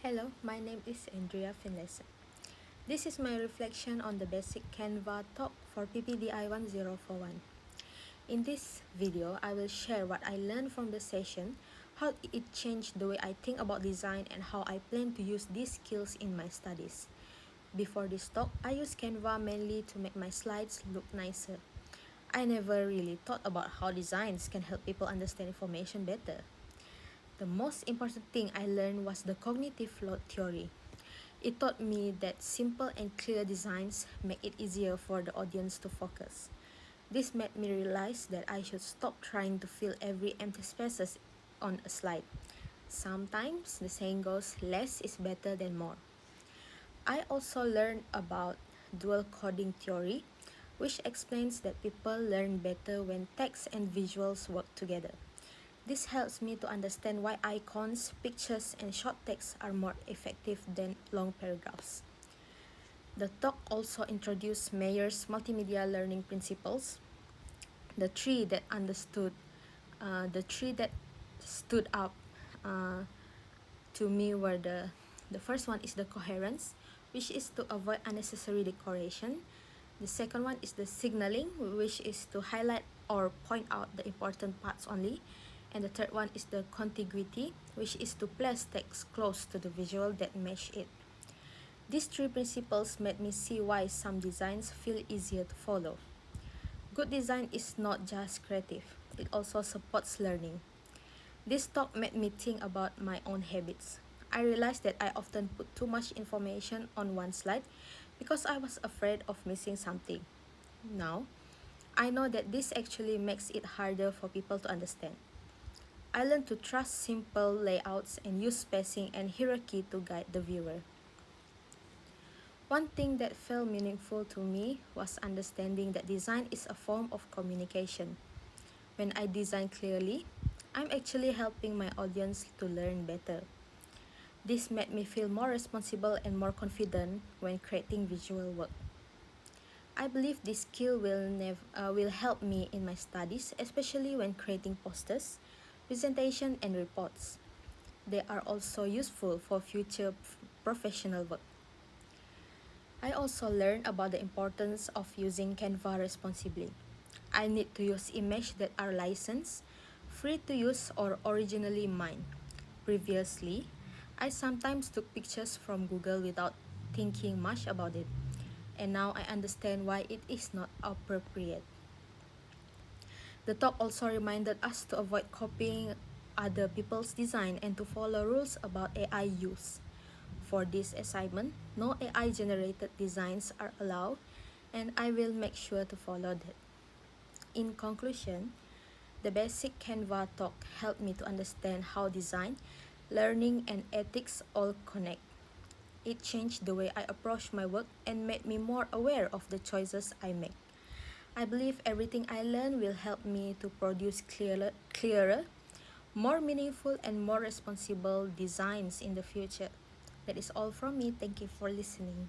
Hello, my name is Andrea Finlayson. This is my reflection on the basic Canva talk for PPDI 1041. In this video, I will share what I learned from the session, how it changed the way I think about design, and how I plan to use these skills in my studies. Before this talk, I used Canva mainly to make my slides look nicer. I never really thought about how designs can help people understand information better. The most important thing I learned was the cognitive load theory. It taught me that simple and clear designs make it easier for the audience to focus. This made me realize that I should stop trying to fill every empty spaces on a slide. Sometimes the saying goes, less is better than more. I also learned about dual coding theory, which explains that people learn better when text and visuals work together. This helps me to understand why icons, pictures, and short text are more effective than long paragraphs. The talk also introduced Mayer's multimedia learning principles. The three that stood up uh, to me were the first one is the coherence, which is to avoid unnecessary decoration. The second one is the signaling, which is to highlight or point out the important parts only. And the third one is the contiguity, which is to place text close to the visual that match it. These three principles made me see why some designs feel easier to follow. Good design is not just creative, it also supports learning. This talk made me think about my own habits. I realized that I often put too much information on one slide because I was afraid of missing something. Now, I know that this actually makes it harder for people to understand. I learned to trust simple layouts and use spacing and hierarchy to guide the viewer. One thing that felt meaningful to me was understanding that design is a form of communication. When I design clearly, I'm actually helping my audience to learn better. This made me feel more responsible and more confident when creating visual work. I believe this skill will help me in my studies, especially when creating posters, presentation, and reports. They are also useful for future professional work. I also learned about the importance of using Canva responsibly. I need to use images that are licensed, free to use, or originally mine. Previously, I sometimes took pictures from Google without thinking much about it, and now I understand why it is not appropriate. The talk also reminded us to avoid copying other people's design and to follow rules about AI use. For this assignment, no AI generated designs are allowed, and I will make sure to follow that. In conclusion, the basic Canva talk helped me to understand how design, learning, and ethics all connect. It changed the way I approach my work and made me more aware of the choices I make. I believe everything I learn will help me to produce clearer, more meaningful, and more responsible designs in the future. That is all from me. Thank you for listening.